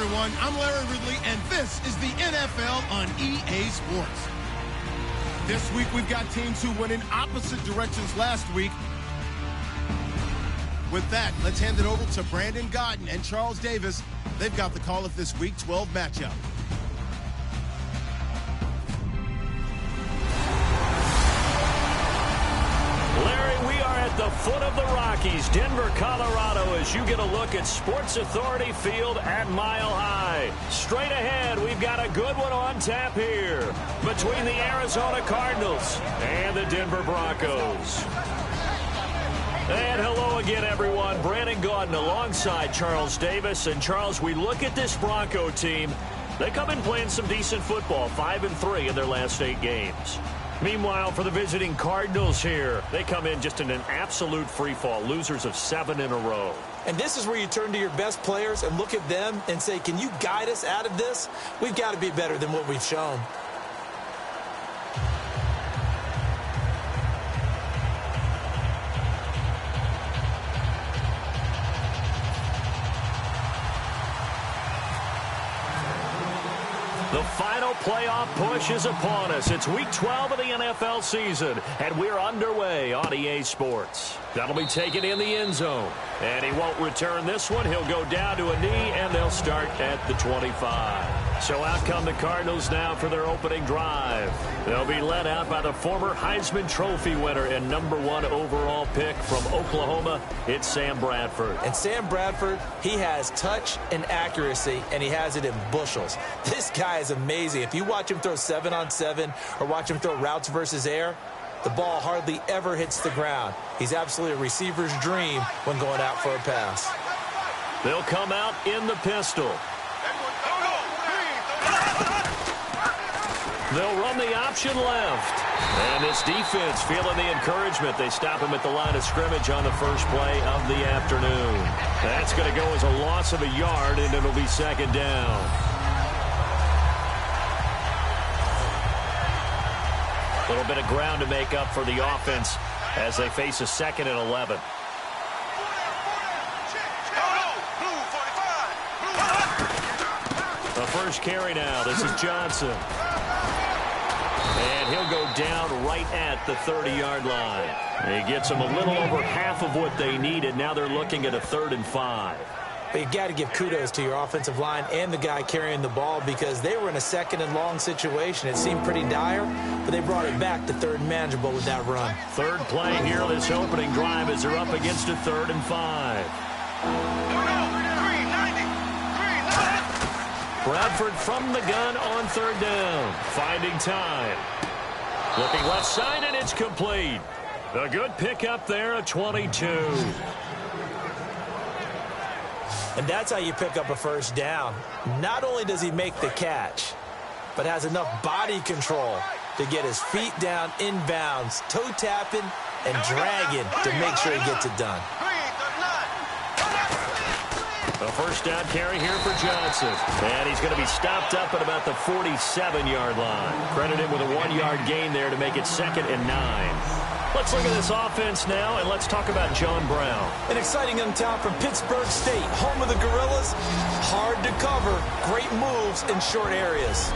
everyone. I'm Larry Ridley, and this is the NFL on EA Sports. This week, we've got teams who went in opposite directions last week. With that, let's hand it over to Brandon Godden and Charles Davis. They've got the call of this Week 12 matchup. Larry, we are at the foot of the Rockies, Denver, Colorado, as you get a look at Sports Authority Field at Mile High. Straight ahead, we've got a good one on tap here between the Arizona Cardinals and the Denver Broncos. And hello again, everyone. Brandon Gaudin alongside Charles Davis. And, Charles, we look at this Bronco team. They come in playing some decent football, 5-3 in their last 8 games. Meanwhile, for the visiting Cardinals here, they come in just in an absolute free-fall, losers of 7 in a row. And this is where you turn to your best players and look at them and say, can you guide us out of this? We've got to be better than what we've shown. The final playoff push is upon us. It's Week 12 of the NFL season, and we're underway on EA Sports. That'll be taken in the end zone, and he won't return this one. He'll go down to a knee, and they'll start at the 25. So out come the Cardinals now for their opening drive. They'll be led out by the former Heisman Trophy winner and #1 overall pick from Oklahoma. It's Sam Bradford. And Sam Bradford, he has touch and accuracy, and he has it in bushels. This guy is amazing. If you watch him throw 7-on-7 or watch him throw routes versus air, the ball hardly ever hits the ground. He's absolutely a receiver's dream when going out for a pass. They'll come out in the pistol. They'll run the option left. And this defense feeling the encouragement. They stop him at the line of scrimmage on the first play of the afternoon. That's going to go as a loss of a yard, and it'll be second down. A little bit of ground to make up for the offense as they face a 2nd and 11. The first carry now. This is Johnson. And he'll go down right at the 30-yard line. He gets them a little over half of what they needed. Now they're looking at a 3rd and 5. But you've got to give kudos to your offensive line and the guy carrying the ball because they were in a 2nd and long situation. It seemed pretty dire, but they brought it back to 3rd and manageable with that run. Third play here, this opening drive, as they're up against a 3rd and 5. Bradford from the gun on 3rd down. Finding time. Looking left side, and it's complete. A good pickup there, a 22. And that's how you pick up a first down. Not only does he make the catch, but has enough body control to get his feet down inbounds, toe tapping and dragging to make sure he gets it done. A first down carry here for Johnson. And he's going to be stopped up at about the 47-yard line. Credit him with a 1-yard gain there to make it 2nd and 9. Let's look at this offense now, and let's talk about John Brown. An exciting young talent from Pittsburgh State, home of the Gorillas. Hard to cover, great moves in short areas.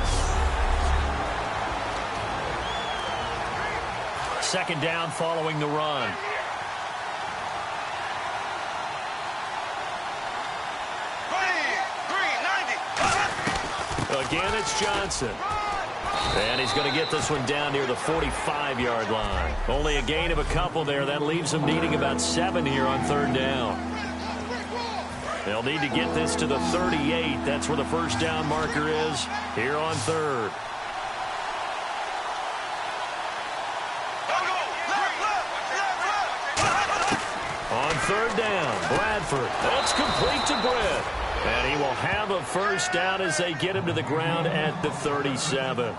2nd down following the run. Again, it's Johnson. And he's going to get this one down near the 45-yard line. Only a gain of a couple there. That leaves him needing about 7 here on 3rd down. They'll need to get this to the 38. That's where the first down marker is here on 3rd. On 3rd down, Bradford. That's complete to Britt. And he will have a first down as they get him to the ground at the 37.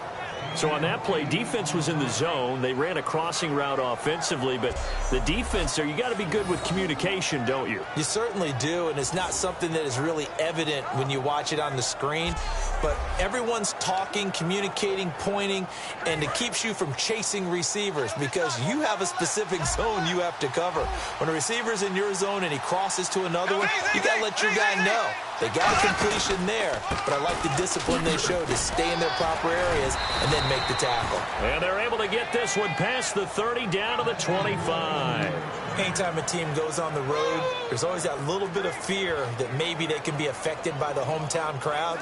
So on that play, defense was in the zone. They ran a crossing route offensively, but the defense there, you got to be good with communication, don't you? You certainly do, and it's not something that is really evident when you watch it on the screen. but everyone's talking, communicating, pointing, and it keeps you from chasing receivers because you have a specific zone you have to cover. When a receiver's in your zone and he crosses to another one, you got to let your guy know. They got a completion there, but I like the discipline they show to stay in their proper areas and then make the tackle. And they're able to get this one past the 30 down to the 25. Anytime a team goes on the road, there's always that little bit of fear that maybe they can be affected by the hometown crowd.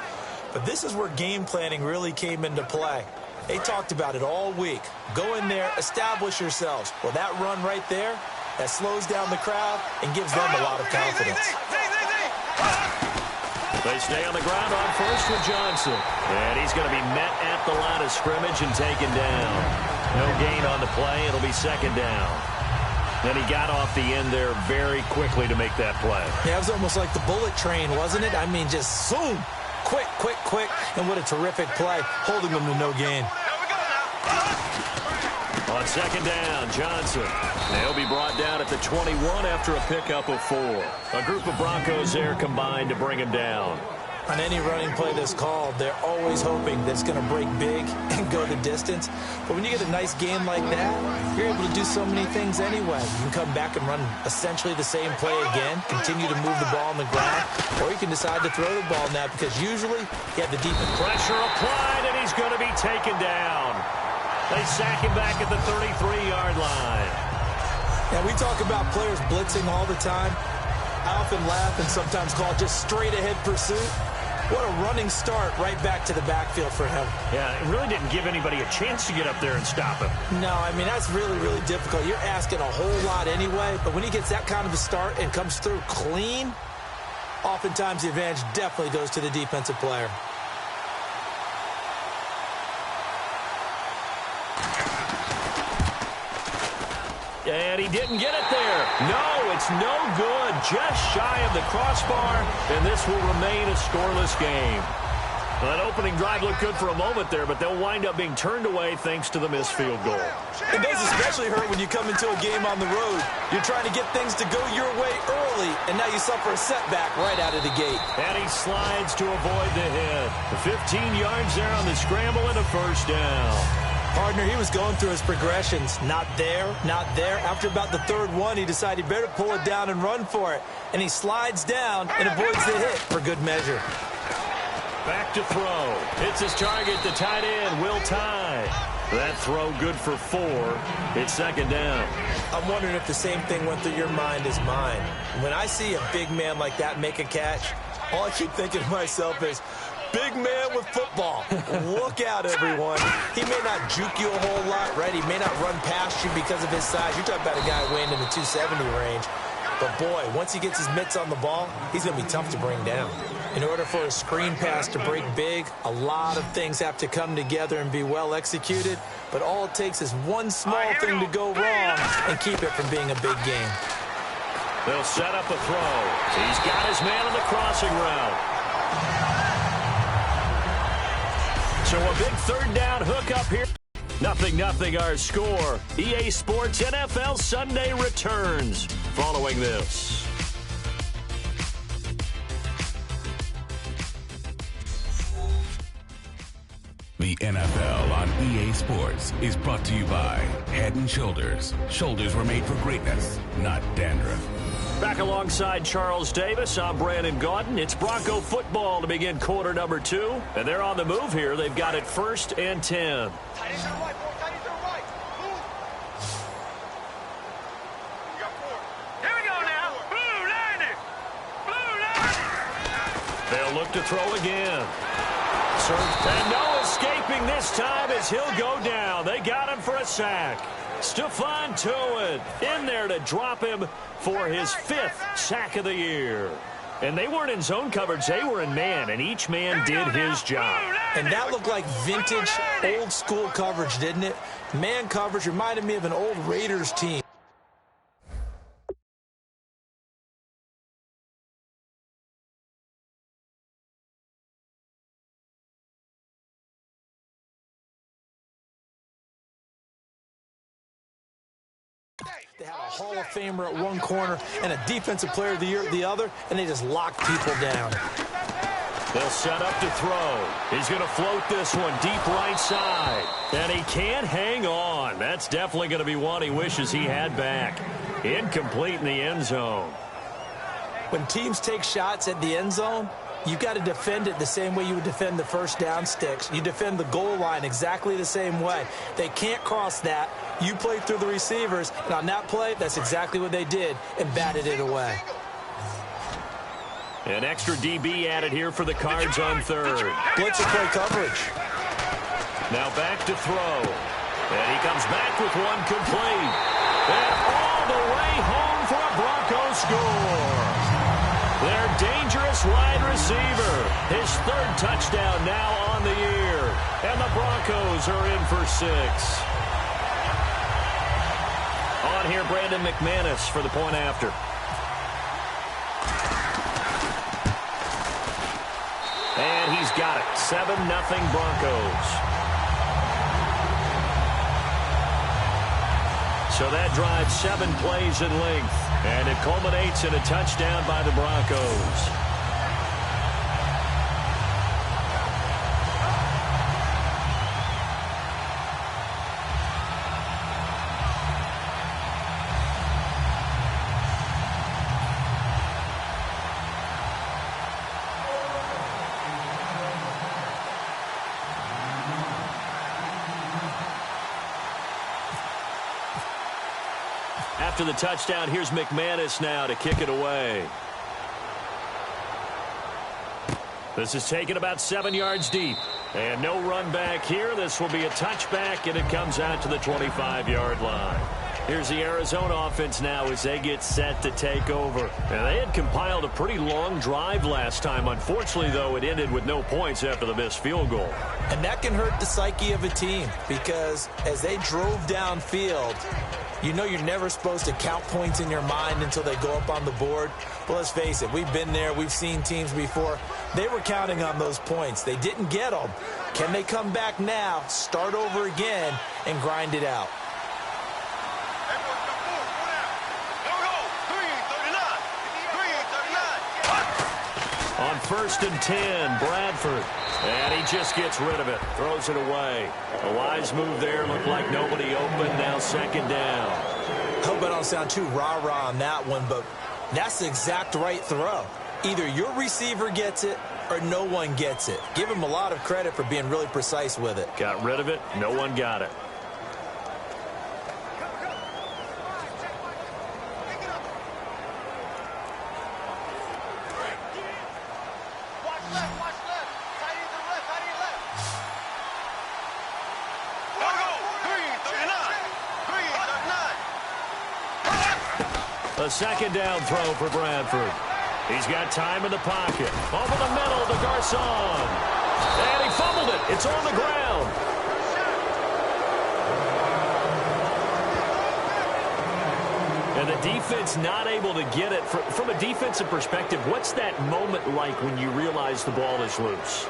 But this is where game planning really came into play. They talked about it all week. Go in there, establish yourselves. Well, that run right there, that slows down the crowd and gives them a lot of confidence. They stay on the ground on first with Johnson. And he's going to be met at the line of scrimmage and taken down. No gain on the play. It'll be second down. Then he got off the end there very quickly to make that play. Yeah, it was almost like the bullet train, wasn't it? I mean, just zoom. Quick, quick, quick. And what a terrific play, holding them to no gain. On second down, Johnson. They'll be brought down at the 21 after a pickup of 4. A group of Broncos there combined to bring him down. On any running play that's called, they're always hoping that it's going to break big and go the distance. But when you get a nice game like that, you're able to do so many things anyway. You can come back and run essentially the same play again, continue to move the ball on the ground, or you can decide to throw the ball now because usually you have the deep pressure applied, and he's going to be taken down. They sack him back at the 33-yard line. Now, we talk about players blitzing all the time. I often laugh and sometimes call it just straight-ahead pursuit. What a running start right back to the backfield for him. Yeah, it really didn't give anybody a chance to get up there and stop him. No, I mean, that's really, really difficult. You're asking a whole lot anyway, but when he gets that kind of a start and comes through clean, oftentimes the advantage definitely goes to the defensive player. And he didn't get it there. No, it's no good. Just shy of the crossbar, and this will remain a scoreless game. Well, that opening drive looked good for a moment there, but they'll wind up being turned away thanks to the missed field goal. It does especially hurt when you come into a game on the road. You're trying to get things to go your way early, and now you suffer a setback right out of the gate. And he slides to avoid the hit. The 15 yards there on the scramble and a first down. Partner, he was going through his progressions. Not there, not there. After about the third one, he decided he better pull it down and run for it. And he slides down and avoids the hit for good measure. Back to throw. It's his target, the tight end, Will Tye. That throw good for 4. It's second down. I'm wondering if the same thing went through your mind as mine. When I see a big man like that make a catch, all I keep thinking to myself is, big man with football. Look out, everyone. He may not juke you a whole lot, right? He may not run past you because of his size. You're talking about a guy weighing in the 270 range. But, boy, once he gets his mitts on the ball, he's going to be tough to bring down. In order for a screen pass to break big, a lot of things have to come together and be well executed. But all it takes is one small thing to go wrong and keep it from being a big game. They'll set up a throw. He's got his man on the crossing route. So a big third down hook up here. 0-0 our score. EA Sports NFL Sunday returns following this. The NFL on EA Sports is brought to you by Head & Shoulders. Shoulders were made for greatness, not dandruff. Back alongside Charles Davis, I'm Brandon Gaudin. It's Bronco football to begin quarter number 2. And they're on the move here. They've got it 1st and 10. They'll look to throw again. And no escaping this time as he'll go down. They got him for a sack. Stephon Tuitt in there to drop him for his 5th sack of the year. And they weren't in zone coverage. They were in man, and each man did his job. And that looked like vintage, old-school coverage, didn't it? Man coverage reminded me of an old Raiders team. They had a Hall of Famer at one corner and a Defensive Player of the Year at the other, and they just locked people down. They'll set up to throw. He's going to float this one deep right side. And he can't hang on. That's definitely going to be one he wishes he had back. Incomplete in the end zone. When teams take shots at the end zone, you've got to defend it the same way you would defend the first down sticks. You defend the goal line exactly the same way. They can't cross that. You play through the receivers, and on that play, that's exactly what they did and batted it away. An extra DB added here for the Cards on third. Blitzer play coverage. Now back to throw. And he comes back with one complete. And all the way home for a Broncos score. Their dangerous wide receiver. His third touchdown now on the year. And the Broncos are in for 6. On here, Brandon McManus for the point after. And he's got it. 7-0 Broncos. So that drives 7 plays in length. And it culminates in a touchdown by the Broncos. After the touchdown, here's McManus now to kick it away. This is taken about 7 yards deep. And no run back here. This will be a touchback, and it comes out to the 25-yard line. Here's the Arizona offense now as they get set to take over. Now, they had compiled a pretty long drive last time. Unfortunately, though, it ended with no points after the missed field goal. And that can hurt the psyche of a team because as they drove downfield, you know you're never supposed to count points in your mind until they go up on the board. Well, let's face it, we've been there. We've seen teams before. They were counting on those points. They didn't get them. Can they come back now, start over again, and grind it out? On 1st and 10, Bradford. And he just gets rid of it. Throws it away. A wise move there. Looked like nobody open. Now 2nd down. I hope I don't sound too rah-rah on that one, but that's the exact right throw. Either your receiver gets it or no one gets it. Give him a lot of credit for being really precise with it. Got rid of it. No one got it. A 2nd down throw for Bradford. He's got time in the pocket. Over the middle to Garcon. And he fumbled it. It's on the ground. And the defense not able to get it. From a defensive perspective, what's that moment like when you realize the ball is loose?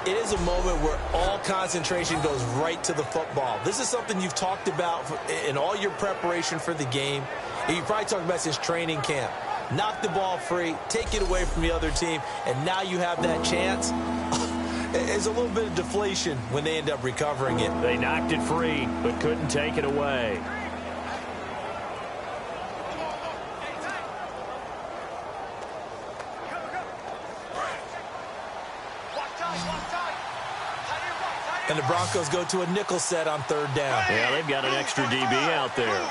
It is a moment where all concentration goes right to the football. This is something you've talked about in all your preparation for the game. And you probably talked about since training camp. Knock the ball free, take it away from the other team, and now you have that chance. It's a little bit of deflation when they end up recovering it. They knocked it free, but couldn't take it away. And the Broncos go to a nickel set on 3rd down. Yeah, they've got an extra DB out there.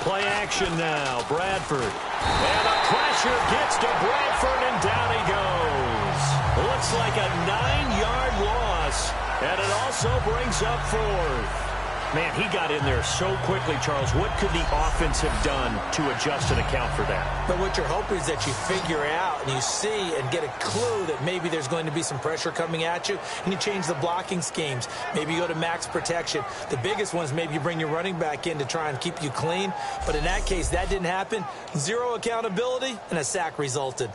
Play action now, Bradford. And the pressure gets to Bradford, and down he goes. Looks like a 9-yard loss, and it also brings up 4th. Man, he got in there so quickly, Charles. What could the offense have done to adjust and account for that? But what you're hoping is that you figure out and you see and get a clue that maybe there's going to be some pressure coming at you, and you change the blocking schemes. Maybe you go to max protection. The biggest one is maybe you bring your running back in to try and keep you clean. But in that case, that didn't happen. 0 accountability, and a sack resulted.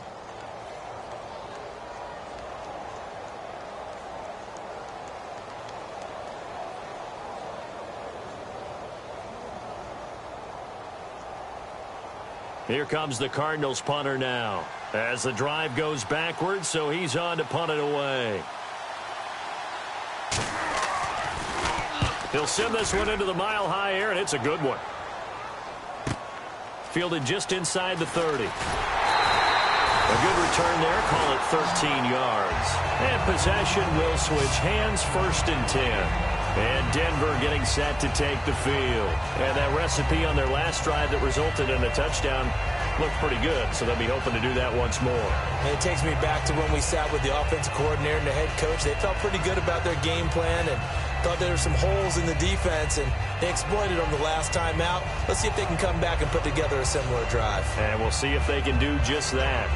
Here comes the Cardinals punter now. As the drive goes backwards, so he's on to punt it away. He'll send this one into the mile-high air, and it's a good one. Fielded just inside the 30. A good return there, call it 13 yards. And possession will switch hands, 1st and 10. And Denver getting set to take the field. And that recipe on their last drive that resulted in a touchdown looked pretty good, so they'll be hoping to do that once more. And it takes me back to when we sat with the offensive coordinator and the head coach. They felt pretty good about their game plan and thought there were some holes in the defense, and they exploited them the last time out. Let's see if they can come back and put together a similar drive. And we'll see if they can do just that.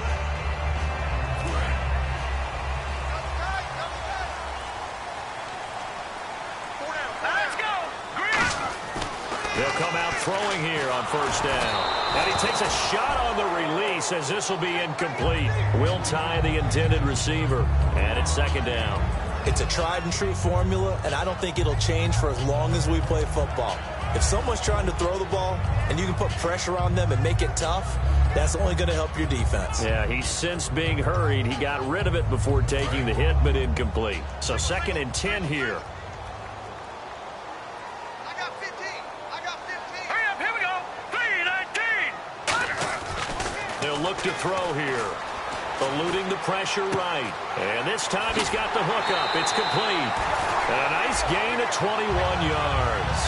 They'll come out throwing here on 1st down. And he takes a shot on the release as this will be incomplete. Will tie the intended receiver. And it's 2nd down. It's a tried and true formula, and I don't think it'll change for as long as we play football. If someone's trying to throw the ball and you can put pressure on them and make it tough, that's only going to help your defense. Yeah, he's since being hurried. He got rid of it before taking the hit, but incomplete. So 2nd and 10 here. Look to throw here. Eluding the pressure right. And this time he's got the hook up. It's complete. And a nice gain of 21 yards.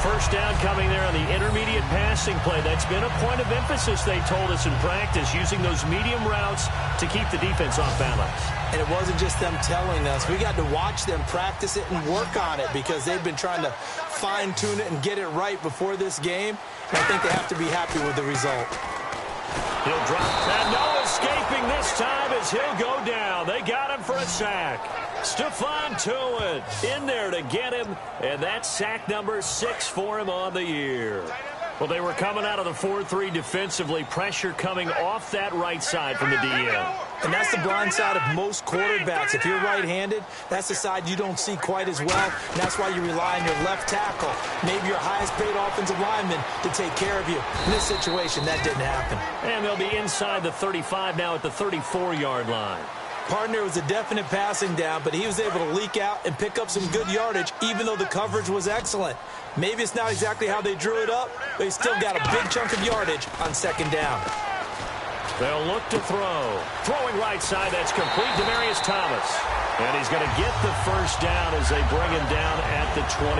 First down coming there on the intermediate passing play. That's been a point of emphasis, they told us in practice, using those medium routes to keep the defense off balance. And it wasn't just them telling us. We got to watch them practice it and work on it because they've been trying to fine-tune it and get it right before this game. And I think they have to be happy with the result. He'll drop. And no escaping this time as he'll go down. They got him for a sack. Stephon Tuitt in there to get him. And that's sack number 6 for him on the year. Well, they were coming out of the 4-3 defensively. Pressure coming off that right side from the DN. And that's the blind side of most quarterbacks. If you're right-handed, that's the side you don't see quite as well. And that's why you rely on your left tackle, maybe your highest-paid offensive lineman, to take care of you. In this situation, that didn't happen. And they'll be inside the 35 now at the 34-yard line. Partner was a definite passing down, but he was able to leak out and pick up some good yardage, even though the coverage was excellent. Maybe it's not exactly how they drew it up, but he still got a big chunk of yardage on 2nd down. They'll look to throw. Throwing right side, that's complete. Demaryius Thomas. And he's going to get the first down as they bring him down at the 23.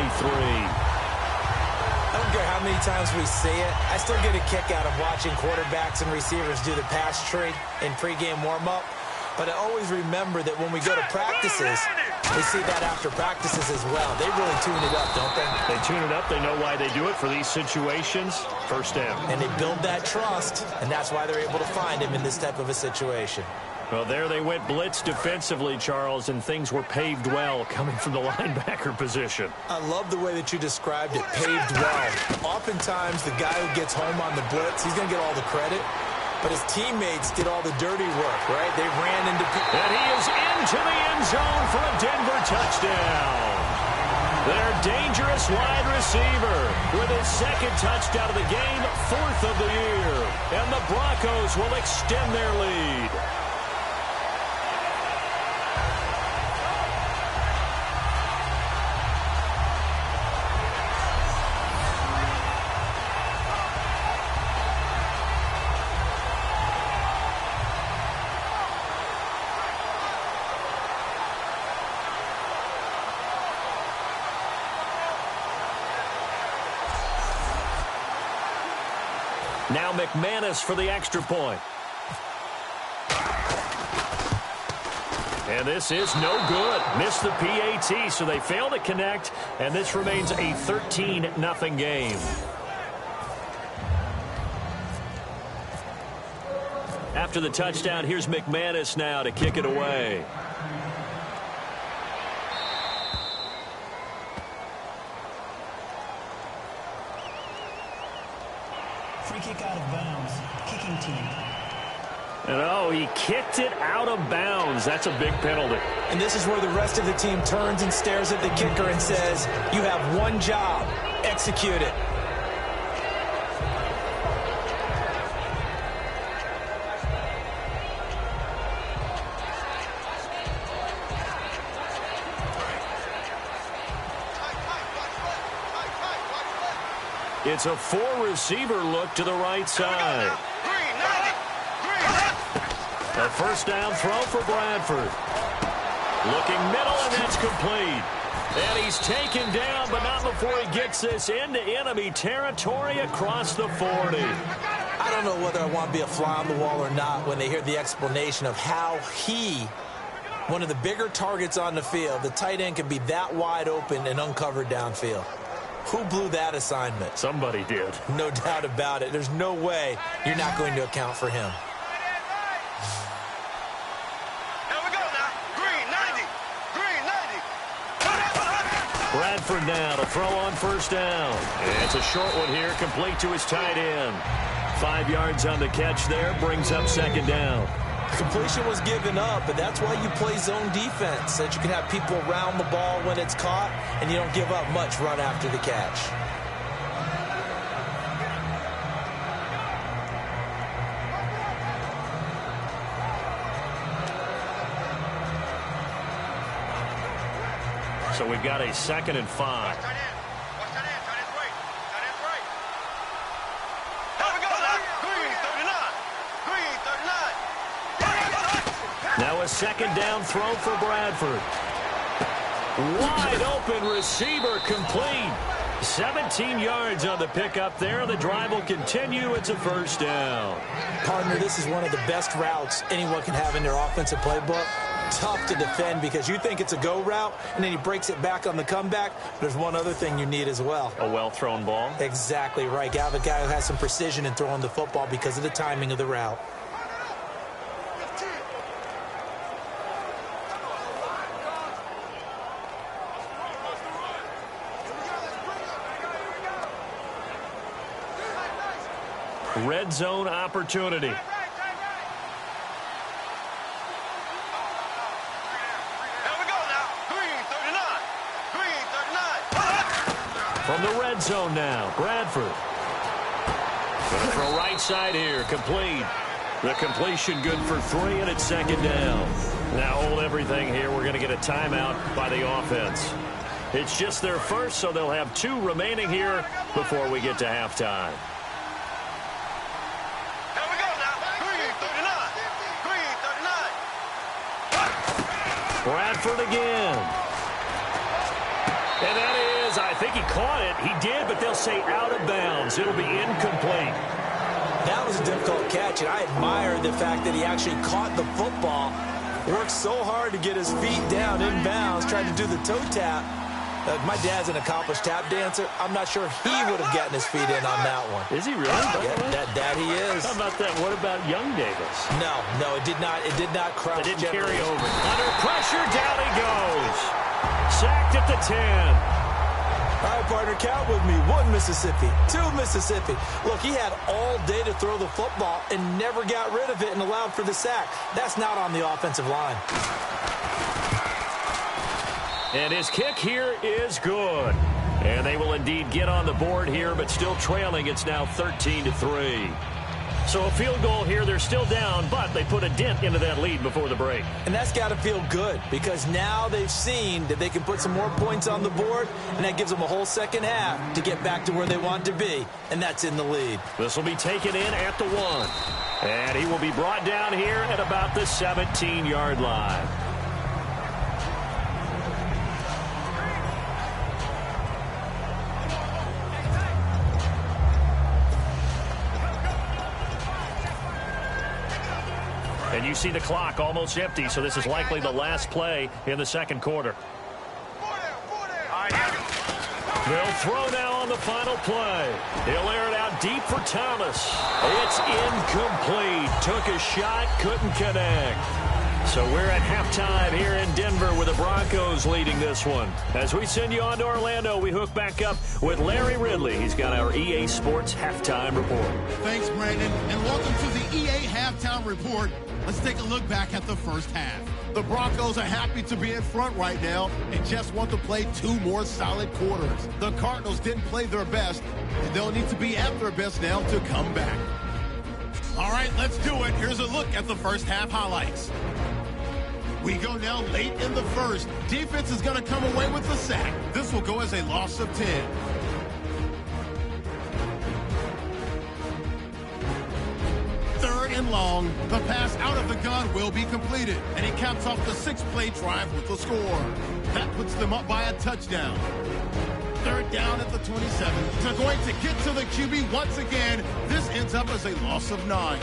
I don't care how many times we say it, I still get a kick out of watching quarterbacks and receivers do the pass tree in pregame warm-up. But I always remember that when we go to practices, they see that after practices as well. They really tune it up, don't they? They tune it up. They know why they do it for these situations. First down. And they build that trust, and that's why they're able to find him in this type of a situation. Well, there they went blitz defensively, Charles, and things were paved well coming from the linebacker position. I love the way that you described it, paved well. Oftentimes, the guy who gets home on the blitz, he's going to get all the credit. But his teammates did all the dirty work, right? They ran into people. And he is into the end zone for a Denver touchdown. Their dangerous wide receiver with his 2nd touchdown of the game, 4th of the year. And the Broncos will extend their lead. Now McManus for the extra point. And this is no good. Missed the PAT, so they fail to connect, and this remains a 13-0 game. After the touchdown, here's McManus now to kick it away. Free kick out of bounds. Kicking team. And oh, he kicked it out of bounds. That's a big penalty. And this is where the rest of the team turns and stares at the kicker and says, you have one job, execute it. It's a four-receiver look to the right side. A first down throw for Bradford. Looking middle, and that's complete. And he's taken down, but not before he gets this into enemy territory across the 40. I don't know whether I want to be a fly on the wall or not when they hear the explanation of how he, one of the bigger targets on the field, the tight end can be that wide open and uncovered downfield. Who blew that assignment? Somebody did. No doubt about it. There's no way you're not going to account for him. Bradford now to throw on first down. And it's a short one here, complete to his tight end. 5 yards on the catch there, brings up second down. Completion was given up, but that's why you play zone defense, so that you can have people around the ball when it's caught, and you don't give up much run after the catch. So we've got a 2nd and 5. Now a second down throw for Bradford. Wide open receiver complete. 17 yards on the pickup there. The drive will continue. It's a first down. Partner, this is one of the best routes anyone can have in their offensive playbook. Tough to defend because you think it's a go route, and then he breaks it back on the comeback. There's one other thing you need as well. A well-thrown ball? Exactly right. You have a guy who has some precision in throwing the football because of the timing of the route. Red zone opportunity. From the red zone now, Bradford. Going to throw right side here, complete. The completion good for 3, and it's second down. Now hold everything here. We're going to get a timeout by the offense. It's just their first, so they'll have 2 remaining here before we get to halftime. Bradford again. And that is, I think he caught it. He did, but they'll say out of bounds. It'll be incomplete. That was a difficult catch, and I admire the fact that he actually caught the football. Worked so hard to get his feet down in bounds, tried to do the toe tap. My dad's an accomplished tap dancer. I'm not sure he would have gotten his feet in on that one. Is he really? Yeah, that he is. How about that? What about young Davis? No, it did not. It did not crouch. It didn't carry over. Under pressure, down he goes. Sacked at the 10. All right, partner, count with me. 1 Mississippi, 2 Mississippi. Look, he had all day to throw the football and never got rid of it and allowed for the sack. That's not on the offensive line. And his kick here is good. And they will indeed get on the board here, but still trailing. It's now 13-3. So a field goal here. They're still down, but they put a dent into that lead before the break. And that's got to feel good because now they've seen that they can put some more points on the board, and that gives them a whole second half to get back to where they want to be, and that's in the lead. This will be taken in at the 1. And he will be brought down here at about the 17-yard line. And you see the clock almost empty, so this is likely the last play in the second quarter. They'll throw now on the final play. He'll air it out deep for Thomas. It's incomplete. Took a shot, couldn't connect. So we're at halftime here in Denver with the Broncos leading this one. As we send you on to Orlando, we hook back up with Larry Ridley. He's got our EA Sports Halftime Report. Thanks, Brandon, and welcome to the EA Halftime Report. Let's take a look back at the first half. The Broncos are happy to be in front right now and just want to play 2 more solid quarters. The Cardinals didn't play their best, and they'll need to be at their best now to come back. All right, let's do it. Here's a look at the first half highlights. We go now late in the first. Defense is going to come away with the sack. This will go as a loss of 10. Third and long. The pass out of the gun will be completed. And he caps off the 6-play drive with the score. That puts them up by a touchdown. Third down at the 27. They're going to get to the QB once again. This ends up as a loss of 9.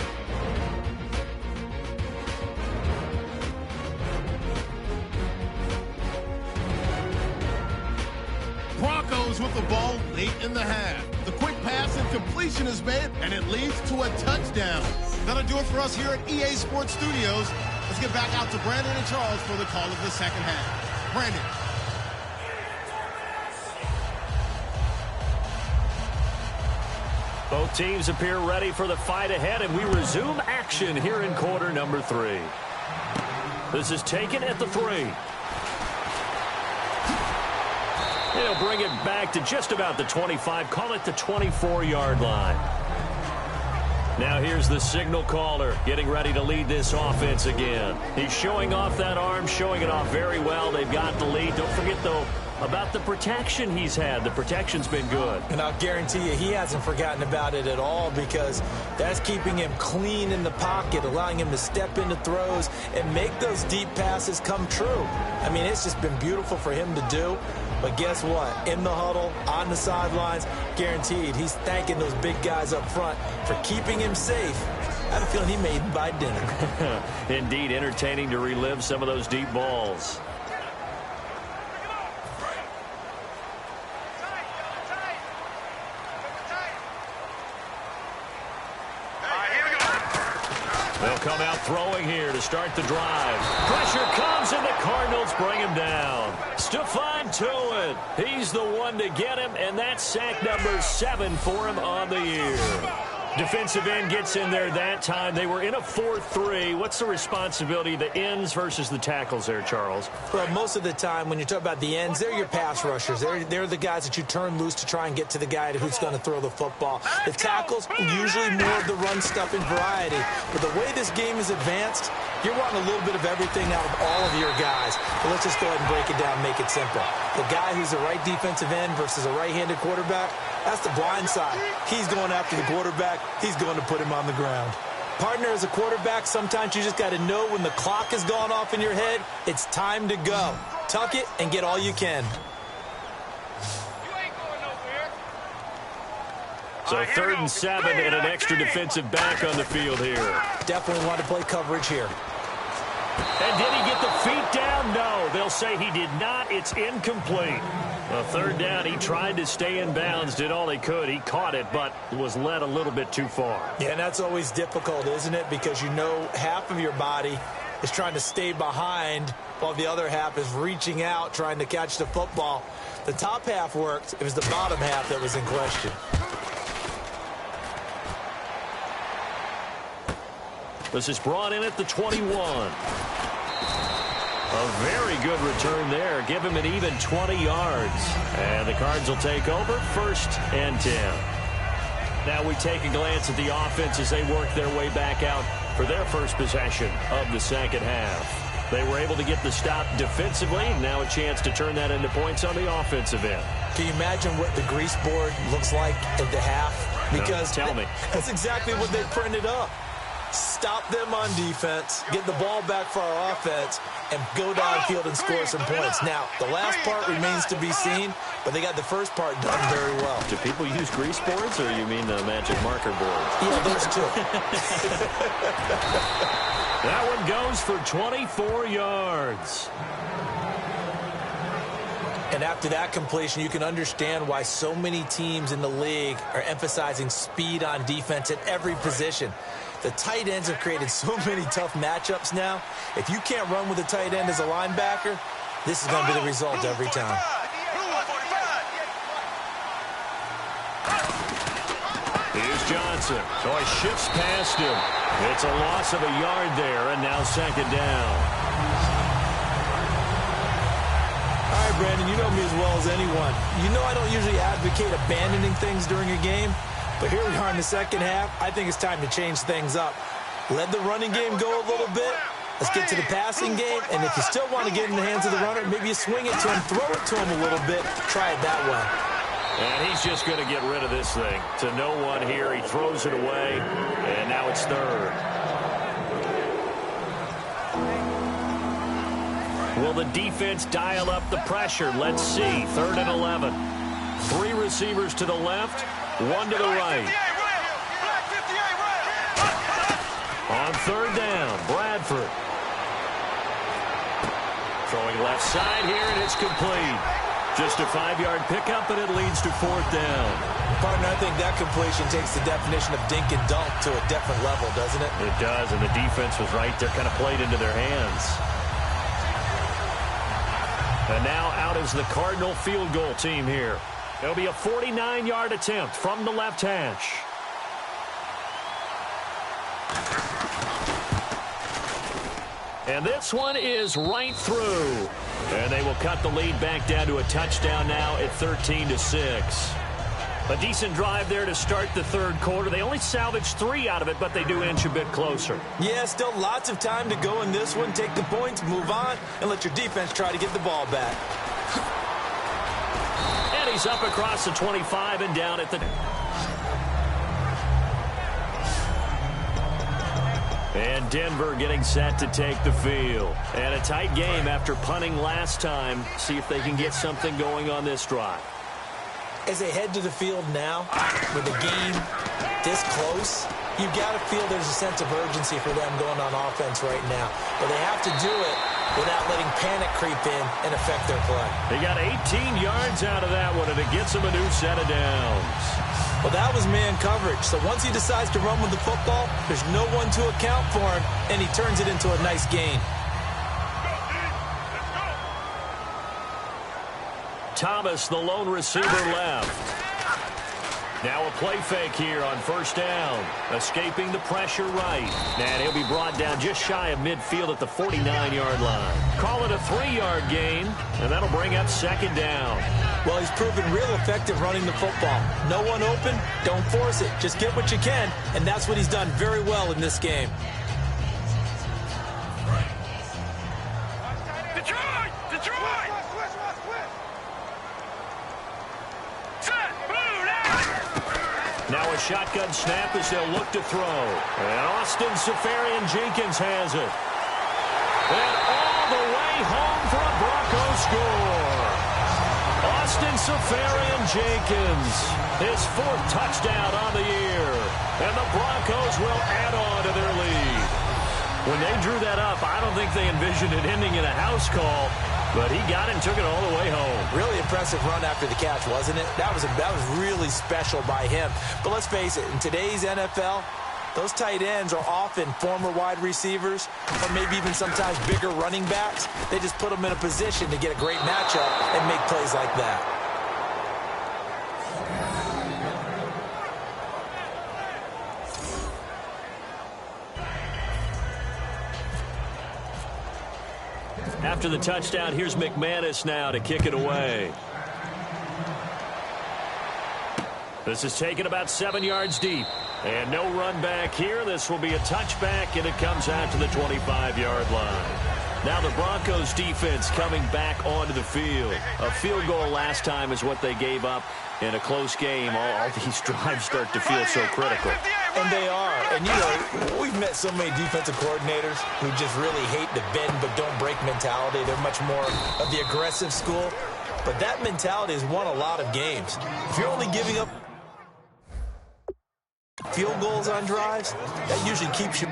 Broncos with the ball late in the half. The quick pass and completion is made, and it leads to a touchdown. That'll do it for us here at EA Sports Studios. Let's get back out to Brandon and Charles for the call of the second half. Brandon. Both teams appear ready for the fight ahead, and we resume action here in quarter number 3. This is taken at the 3. He'll bring it back to just about the 25. Call it the 24-yard line. Now here's the signal caller getting ready to lead this offense again. He's showing off that arm, showing it off very well. They've got the lead. Don't forget, though, about the protection he's had. The protection's been good. And I'll guarantee you he hasn't forgotten about it at all, because that's keeping him clean in the pocket, allowing him to step into throws and make those deep passes come true. I mean, it's just been beautiful for him to do. But guess what? In the huddle, on the sidelines, guaranteed he's thanking those big guys up front for keeping him safe. I have a feeling he may even buy dinner. Indeed, entertaining to relive some of those deep balls. They'll come out throwing here to start the drive. Pressure comes, and the Cardinals bring him down. Stephon Tuitt, he's the one to get him, and that's sack number 7 for him on the year. Defensive end gets in there that time. They were in a 4-3. What's the responsibility of the ends versus the tackles there, Charles? Well, most of the time when you talk about the ends, they're your pass rushers. They're the guys that you turn loose to try and get to the guy who's going to throw the football. The tackles, usually more of the run-stuffing variety. But the way this game is advanced, you're wanting a little bit of everything out of all of your guys. But let's just go ahead and break it down and make it simple. The guy who's the right defensive end versus a right-handed quarterback, that's the blind side. He's going after the quarterback. He's going to put him on the ground. Partner, as a quarterback, sometimes you just got to know when the clock has gone off in your head, it's time to go. Tuck it and get all you can. So 3rd and 7 and an extra defensive back on the field here. Definitely want to play coverage here. And did he get the feet down? No, they'll say he did not. It's incomplete. Well, 3rd down, he tried to stay in bounds, did all he could. He caught it, but was led a little bit too far. Yeah, and that's always difficult, isn't it? Because you know half of your body is trying to stay behind while the other half is reaching out, trying to catch the football. The top half worked. It was the bottom half that was in question. This is brought in at the 21. A very good return there. Give him an even 20 yards. And the Cards will take over 1st and 10. Now we take a glance at the offense as they work their way back out for their first possession of the second half. They were able to get the stop defensively. Now a chance to turn that into points on the offensive end. Can you imagine what the grease board looks like at the half? Because no, tell me. That's exactly what they printed up. Stop them on defense, get the ball back for our offense, and go downfield and score some points. Now, the last part remains to be seen, but they got the first part done very well. Do people use grease boards, or you mean the magic marker boards? Yeah, those two. That one goes for 24 yards. And after that completion, you can understand why so many teams in the league are emphasizing speed on defense at every position. The tight ends have created so many tough matchups now. If you can't run with a tight end as a linebacker, this is going to be the result every time. Here's Johnson. So he shifts past him. It's a loss of a yard there, and now second down. All right, Brandon, you know me as well as anyone. You know I don't usually advocate abandoning things during a game, but here we are in the second half. I think it's time to change things up. Let the running game go a little bit. Let's get to the passing game, and if you still want to get in the hands of the runner, maybe you swing it to him, throw it to him a little bit, try it that way. And he's just going to get rid of this thing. To no one here, he throws it away, and now it's third. Will the defense dial up the pressure? Let's see. 3rd and 11. 3 receivers to the left, 1 to the right. On 3rd down, Bradford. Throwing left side here, and it's complete. Just a 5-yard pickup, and it leads to 4th down. Partner, I think that completion takes the definition of dink and dunk to a different level, doesn't it? It does, and the defense was right there, kind of played into their hands. And now out is the Cardinal field goal team here. It'll be a 49-yard attempt from the left hash. And this one is right through. And they will cut the lead back down to a touchdown now at 13-6. A decent drive there to start the 3rd quarter. They only salvaged 3 out of it, but they do inch a bit closer. Yeah, still lots of time to go in this one. Take the points, move on, and let your defense try to get the ball back. And he's up across the 25 and down at the... And Denver getting set to take the field. And a tight game after punting last time. See if they can get something going on this drive. As they head to the field now, with the game this close, you've got to feel there's a sense of urgency for them going on offense right now. But they have to do it without letting panic creep in and affect their play. They got 18 yards out of that one, and it gets them a new set of downs. Well, that was man coverage. So once he decides to run with the football, there's no one to account for him, and he turns it into a nice gain. Thomas, the lone receiver, left. Now a play fake here on 1st down. Escaping the pressure right. And he'll be brought down just shy of midfield at the 49-yard line. Call it a 3-yard gain, and that'll bring up 2nd down. Well, he's proven real effective running the football. No one open, don't force it. Just get what you can, and that's what he's done very well in this game. Detroit! Detroit! Now a shotgun snap as they'll look to throw. And Austin Seferian-Jenkins has it. And all the way home for a Broncos score. Austin Seferian-Jenkins, his 4th touchdown on the year. And the Broncos will add on to their lead. When they drew that up, I don't think they envisioned it ending in a house call. But he got it and took it all the way home. Really impressive run after the catch, wasn't it? That was really special by him. But let's face it, in today's NFL, those tight ends are often former wide receivers or maybe even sometimes bigger running backs. They just put them in a position to get a great matchup and make plays like that. After the touchdown, here's McManus now to kick it away. This is taken about 7 yards deep. And no run back here. This will be a touchback, and it comes out to the 25-yard line. Now the Broncos defense coming back onto the field. A field goal last time is what they gave up in a close game. All these drives start to feel so critical. And they are. And, you know, we've met so many defensive coordinators who just really hate the bend but don't break mentality. They're much more of the aggressive school. But that mentality has won a lot of games. If you're only giving up field goals on drives, that usually keeps you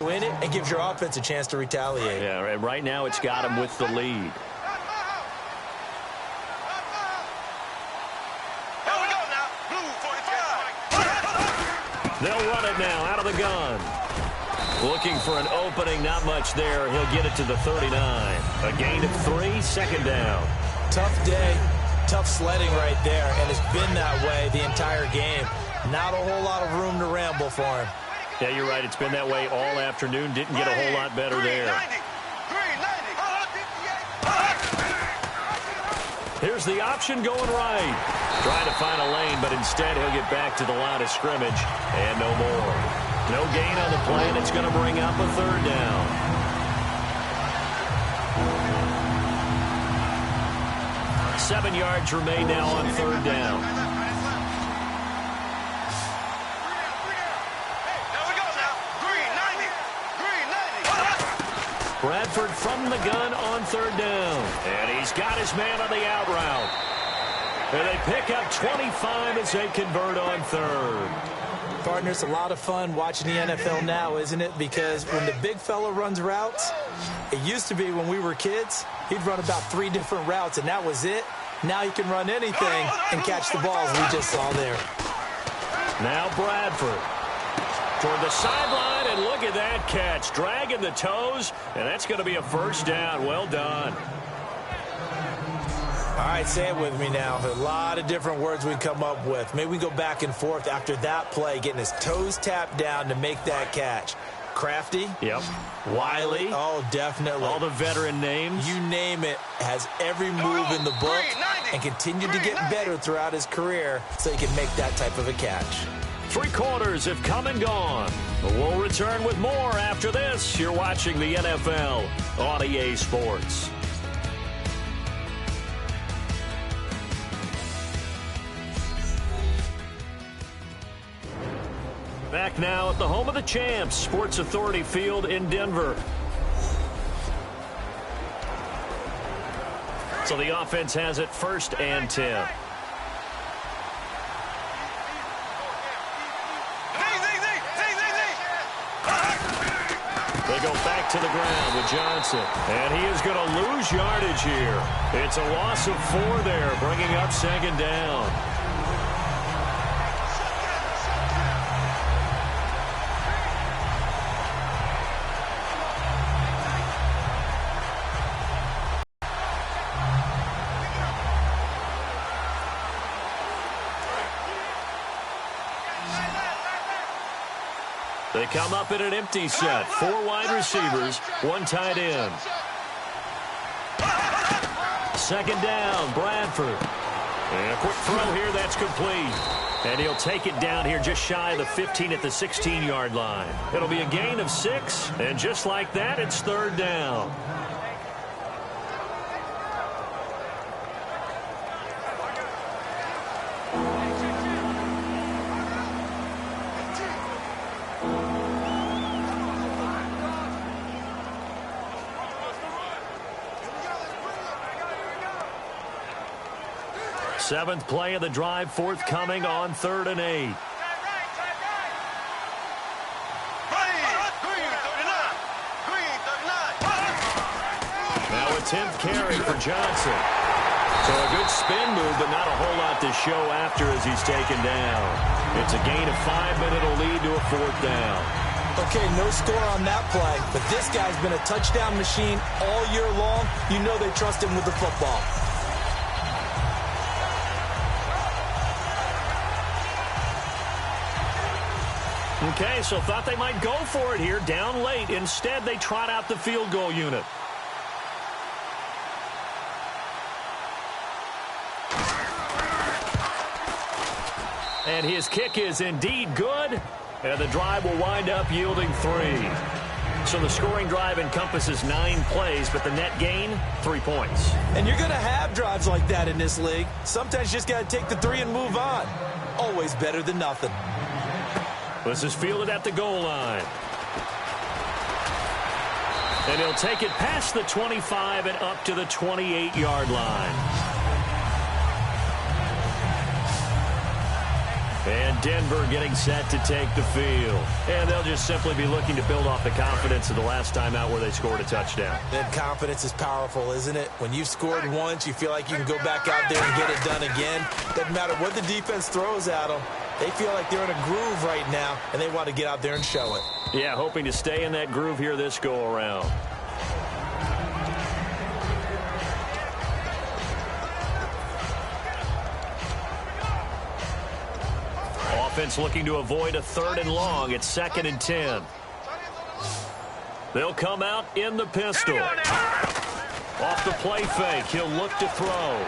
win it and gives your offense a chance to retaliate. Yeah, right now it's got him with the lead. They'll run it now out of the gun. Looking for an opening, not much there. He'll get it to the 39. A gain of 3, second down. Tough day, tough sledding right there, and it's been that way the entire game. Not a whole lot of room to ramble for him. Yeah, you're right. It's been that way all afternoon. Didn't get a whole lot better there. Here's the option going right. Trying to find a lane, but instead he'll get back to the line of scrimmage and no more. No gain on the play, and it's going to bring up a third down. Seven yards remain now on third down. Bradford from the gun on third down. And he's got his man on the out route. And they pick up 25 as they convert on third. Partner, it's a lot of fun watching the NFL now, isn't it? Because when the big fella runs routes, it used to be when we were kids, he'd run about 3 different routes, and that was it. Now he can run anything and catch the balls we just saw there. Now Bradford toward the sideline, and look at that catch. Dragging the toes, and that's going to be a first down. Well done. All right, say it with me now. A lot of different words we come up with. Maybe we go back and forth after that play, getting his toes tapped down to make that catch. Crafty. Yep. Wiley. Oh, definitely. All the veteran names. You name it. Has every move in the book and continued to get better throughout his career so he can make that type of a catch. 3 quarters have come and gone. We'll return with more after this. You're watching the NFL on EA Sports. Back now at the home of the champs, Sports Authority Field in Denver. So the offense has it 1st and 10. They go back to the ground with Johnson. And he is going to lose yardage here. It's a loss of 4 there, bringing up 2nd down. They come up in an empty set. 4 wide receivers, 1 tight end. 2nd down, Bradford. And a quick throw here, that's complete. And he'll take it down here just shy of the 15 at the 16-yard line. It'll be a gain of 6, and just like that, it's 3rd down. Seventh play of the drive forthcoming on 3rd and 8. Now a 10th carry for Johnson. So a good spin move, but not a whole lot to show after as he's taken down. It's a gain of 5, but it'll lead to a 4th down. Okay, no score on that play, but this guy's been a touchdown machine all year long. You know they trust him with the football. Okay, so thought they might go for it here, down late. Instead, they trot out the field goal unit. And his kick is indeed good, and the drive will wind up yielding 3. So the scoring drive encompasses 9 plays, but the net gain, 3 points. And you're going to have drives like that in this league. Sometimes you just got to take the 3 and move on. Always better than nothing. This is fielded at the goal line. And he'll take it past the 25 and up to the 28-yard line. And Denver getting set to take the field. And they'll just simply be looking to build off the confidence of the last time out where they scored a touchdown. And confidence is powerful, isn't it? When you've scored once, you feel like you can go back out there and get it done again. Doesn't matter what the defense throws at them. They feel like they're in a groove right now, and they want to get out there and show it. Yeah, hoping to stay in that groove here this go-around. Offense looking to avoid a 3rd and long. It's 2nd and 10. They'll come out in the pistol. Off the play fake, he'll look to throw.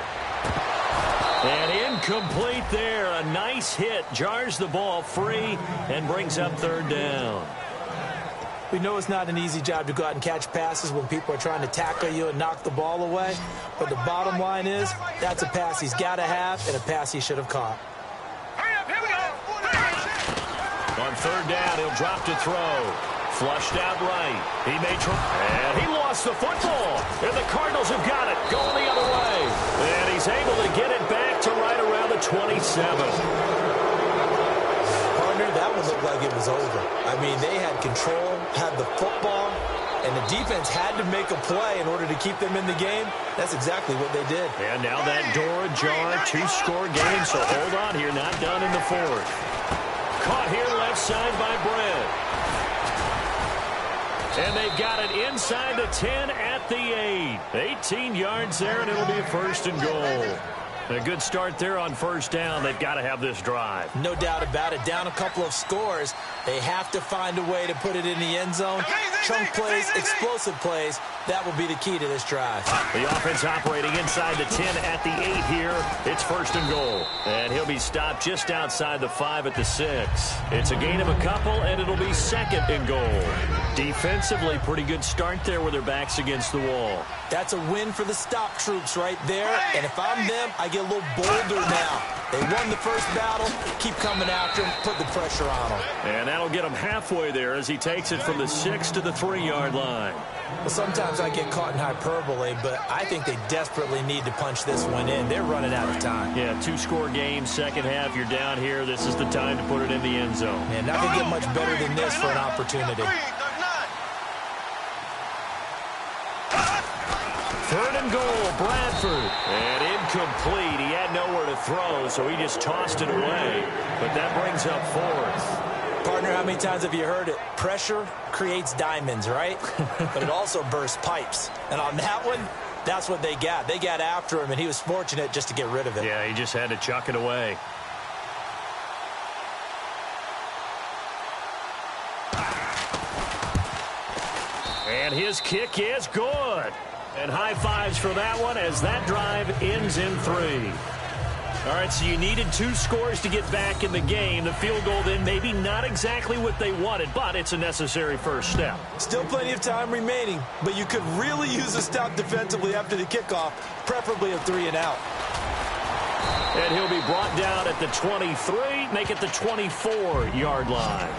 And incomplete there. A nice hit. Jars the ball free and brings up 3rd down. We know it's not an easy job to go out and catch passes when people are trying to tackle you and knock the ball away. But the bottom line is, that's a pass he's got to have and a pass he should have caught. On 3rd down, he'll drop to throw. Flushed out right. He may try. And he lost the football. And the Cardinals have got it. Going the other way. And he's able to get it back to right around the 27. Partner, that one looked like it was over. I mean, they had control, had the football, and the defense had to make a play in order to keep them in the game. That's exactly what they did. And now that door ajar, 2-score game. So hold on here. Not done in the 4th. Caught here left side by Brett. And they've got it inside the 10 at the 8. 18 yards there, and it'll be a 1st and goal. A good start there on 1st down. They've got to have this drive. No doubt about it. Down a couple of scores. They have to find a way to put it in the end zone. Chunk plays, explosive plays. That will be the key to this drive. The offense operating inside the 10 at the 8 here. It's 1st and goal. And he'll be stopped just outside the 5 at the 6. It's a gain of a couple, and it'll be 2nd and goal. Defensively, pretty good start there with their backs against the wall. That's a win for the stop troops right there. And if I'm them, I get a little bolder now. They won the first battle. Keep coming after him. Put the pressure on him. And that'll get him halfway there as he takes it from the 6 to the 3-yard line. Well, sometimes I get caught in hyperbole, but I think they desperately need to punch this one in. They're running out of time. Yeah, 2-score game, 2nd half. You're down here. This is the time to put it in the end zone. Man, not going to get much better than this for an opportunity. 3rd and goal, Bradford. And incomplete. He had nowhere to throw, so he just tossed it away. But that brings up 4th. Partner, how many times have you heard it? Pressure creates diamonds, right? But it also bursts pipes. And on that one, that's what they got. They got after him, and he was fortunate just to get rid of it. Yeah, he just had to chuck it away. And his kick is good. And high fives for that one as that drive ends in 3. All right, so you needed 2 scores to get back in the game. The field goal then maybe not exactly what they wanted, but it's a necessary first step. Still plenty of time remaining, but you could really use a stop defensively after the kickoff, preferably a 3-and-out. And he'll be brought down at the 23, make it the 24-yard line.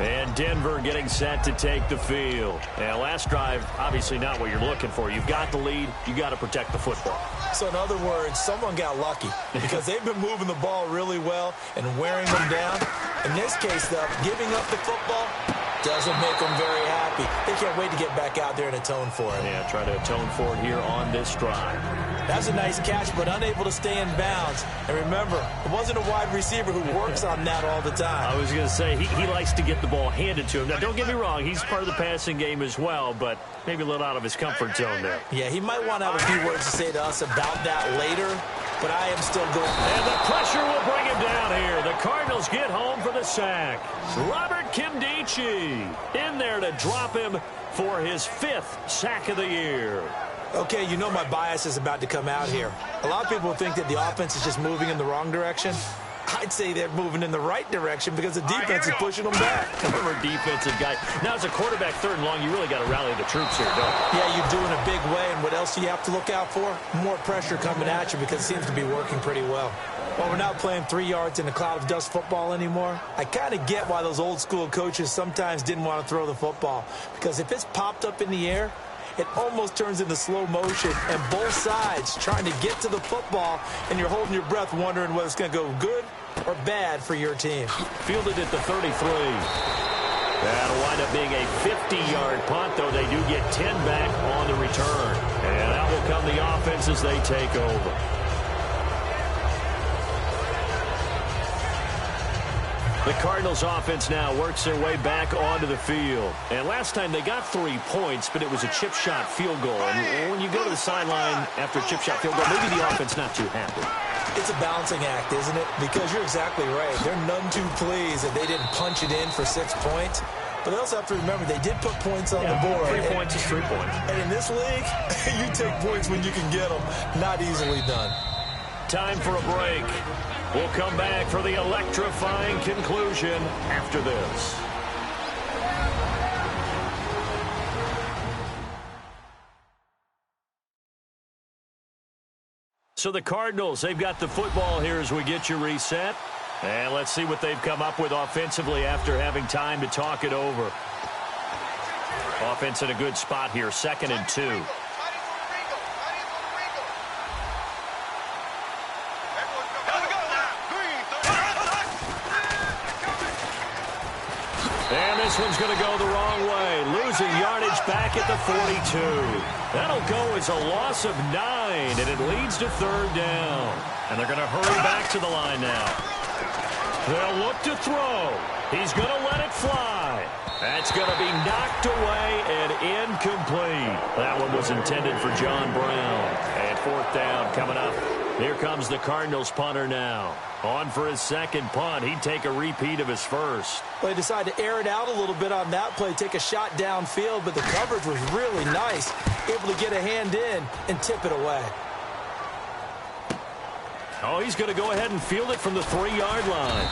And Denver getting set to take the field. And last drive, obviously not what you're looking for. You've got the lead. You got to protect the football. So in other words, someone got lucky because they've been moving the ball really well and wearing them down. In this case, though, giving up the football doesn't make them very happy. They can't wait to get back out there and atone for it. Yeah, try to atone for it here on this drive. That's a nice catch, but unable to stay in bounds. And remember, it wasn't a wide receiver who works on that all the time. I was going to say, he likes to get the ball handed to him. Now, don't get me wrong, he's part of the passing game as well, but maybe a little out of his comfort zone there. Yeah, he might want to have a few words to say to us about that later, but I am still going. And the pressure will bring him down here. The Cardinals get home for the sack. Robert Kimdichie in there to drop him for his 5th sack of the year. Okay, you know my bias is about to come out here. A lot of people think that the offense is just moving in the wrong direction. I'd say they're moving in the right direction because the defense is pushing them back. We're a defensive guy. Now, as a quarterback, 3rd and long, you really got to rally the troops here, don't you? Yeah, you do in a big way. And what else do you have to look out for? More pressure coming at you because it seems to be working pretty well. While we're not playing 3 yards in a cloud of dust football anymore, I kind of get why those old school coaches sometimes didn't want to throw the football. Because if it's popped up in the air, it almost turns into slow motion, and both sides trying to get to the football, and you're holding your breath wondering whether it's going to go good or bad for your team. Fielded at the 33. That'll wind up being a 50-yard punt, though they do get 10 back on the return. And out will come the offense as they take over. The Cardinals offense now works their way back onto the field. And last time they got 3 points, but it was a chip shot field goal. And when you go to the sideline after a chip shot field goal, maybe the offense not too happy. It's a balancing act, isn't it? Because you're exactly right. They're none too pleased that they didn't punch it in for 6 points. But they also have to remember they did put points on the board. 3 points is 3 points. And in this league, you take points when you can get them. Not easily done. Time for a break. We'll come back for the electrifying conclusion after this. So the Cardinals, they've got the football here as we get you reset. And let's see what they've come up with offensively after having time to talk it over. Offense in a good spot here, 2nd and 2. And this one's going to go the wrong way. Losing yardage back at the 42. That'll go as a loss of 9, and it leads to 3rd down. And they're going to hurry back to the line now. They'll look to throw. He's going to let it fly. That's going to be knocked away and incomplete. That one was intended for John Brown. And 4th down coming up. Here comes the Cardinals punter now. On for his 2nd punt. He'd take a repeat of his 1st. Well, he decided to air it out a little bit on that play, take a shot downfield, but the coverage was really nice. Able to get a hand in and tip it away. Oh, he's going to go ahead and field it from the 3-yard line.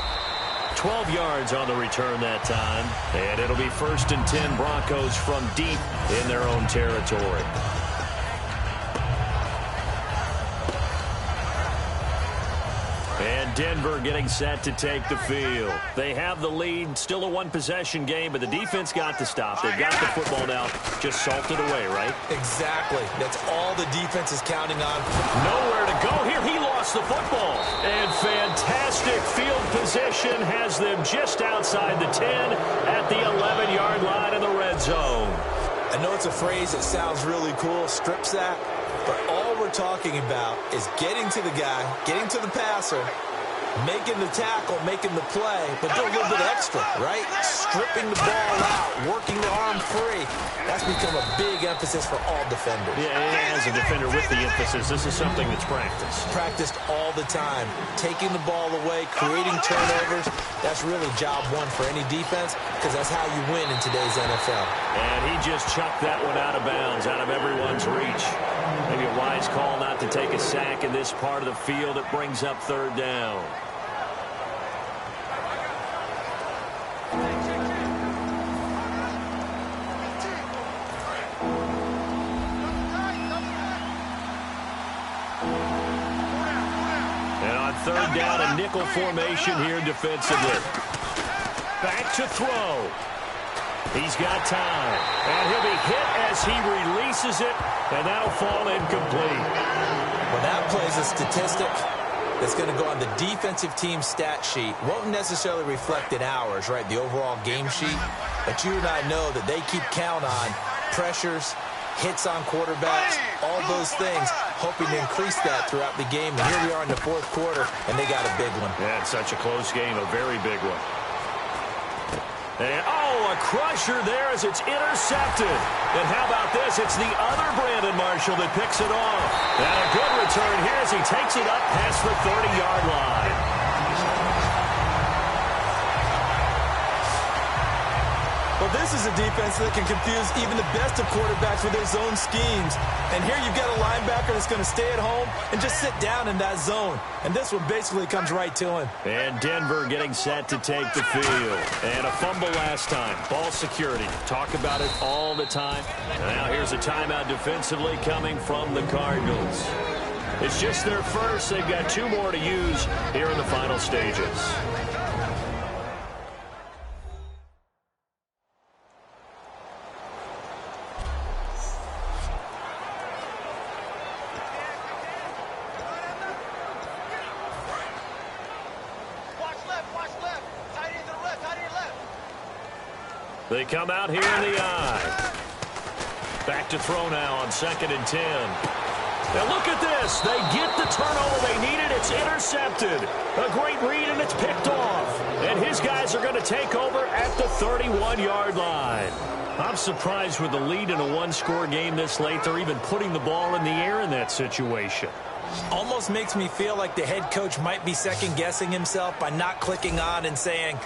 12 yards on the return that time. And it'll be 1st and 10 Broncos from deep in their own territory. And Denver getting set to take the field. They have the lead, still a 1-possession game, but the defense got to stop. They've got the football now, just salted away, right? Exactly. That's all the defense is counting on. Nowhere to go here. He lost the football. And fantastic field position has them just outside the 10 at the 11-yard line in the red zone. I know it's a phrase that sounds really cool, strip sack, but all we're talking about is getting to the guy, getting to the passer, making the tackle, making the play, but do a little bit extra, right? Stripping the ball out, working the arm free. That's become a big emphasis for all defenders. Yeah, and as a defender with the emphasis, this is something that's practiced. Practiced all the time. Taking the ball away, creating turnovers. That's really job one for any defense because that's how you win in today's NFL. And he just chucked that one out of bounds, out of everyone's reach. Maybe a wise call not to take a sack in this part of the field. It brings up 3rd down. And on 3rd down, a nickel formation here defensively. Back to throw. He's got time. And he'll be hit as he releases it, and that'll fall incomplete. Well, that plays a statistic that's going to go on the defensive team stat sheet. Won't necessarily reflect in ours, right, the overall game sheet. But you and I know that they keep count on pressures, hits on quarterbacks, all those things, hoping to increase that throughout the game. And here we are in the 4th quarter, and they got a big one. Yeah, it's such a close game, a very big one. And, oh, a crusher there as it's intercepted. And how about this? It's the other Brandon Marshall that picks it off. And a good return here as he takes it up past the 30-yard line. Well, this is a defense that can confuse even the best of quarterbacks with their zone schemes. And here you've got a linebacker that's going to stay at home and just sit down in that zone. And this one basically comes right to him. And Denver getting set to take the field. And a fumble last time. Ball security. Talk about it all the time. And now here's a timeout defensively coming from the Cardinals. It's just their first. They've got 2 more to use here in the final stages. They come out here in the I. Back to throw now on 2nd and 10. Now look at this. They get the turnover they needed. It's intercepted. A great read, and it's picked off. And his guys are going to take over at the 31-yard line. I'm surprised with the lead in a one-score game this late, they're even putting the ball in the air in that situation. Almost makes me feel like the head coach might be second-guessing himself by not clicking on and saying,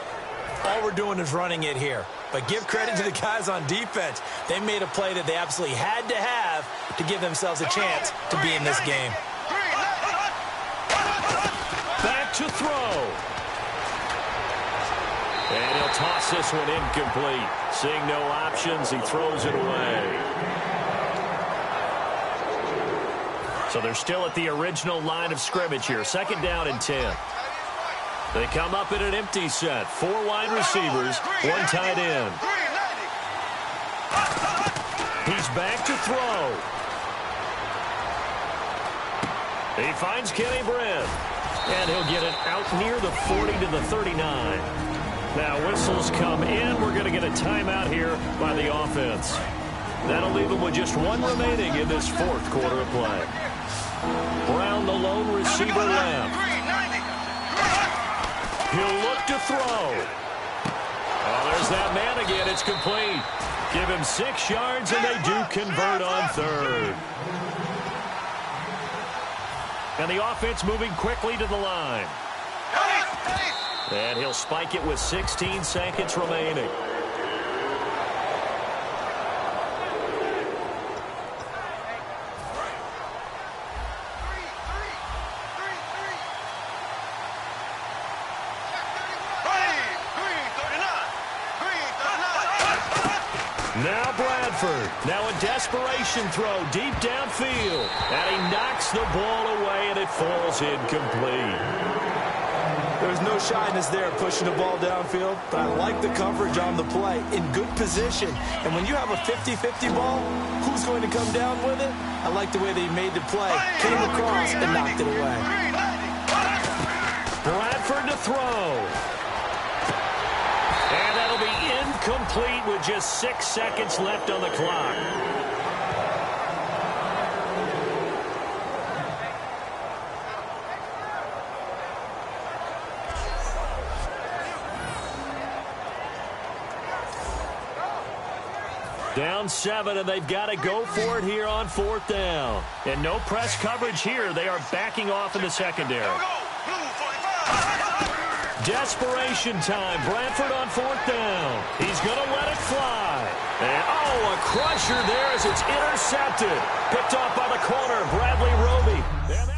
all we're doing is running it here. But give credit to the guys on defense. They made a play that they absolutely had to have to give themselves a chance to be in this game. Back to throw. And he'll toss this one incomplete. Seeing no options, he throws it away. So they're still at the original line of scrimmage here. 2nd down and 10. They come up in an empty set. 4 wide receivers, 1 tight end. He's back to throw. He finds Kenny Britt. And he'll get it out near the 40 to the 39. Now whistles come in. We're going to get a timeout here by the offense. That'll leave them with just 1 remaining in this 4th quarter of play. Brown, the lone receiver left. He'll look to throw. Oh, there's that man again. It's complete. Give him 6 yards, and they do convert on 3rd. And the offense moving quickly to the line. And he'll spike it with 16 seconds remaining. Now Bradford. Now a desperation throw deep downfield. And he knocks the ball away, and it falls incomplete. There's no shyness there pushing the ball downfield, but I like the coverage on the play. In good position. And when you have a 50-50 ball, who's going to come down with it? I like the way they made the play. Came across and knocked it away. Bradford to throw. And that'll be incomplete with just 6 seconds left on the clock. Down 7, and they've got to go for it here on 4th down. And no press coverage here. They are backing off in the secondary. Desperation time. Bradford on 4th down. He's going to let it fly. And, oh, a crusher there as it's intercepted. Picked off by the corner, Bradley Roby.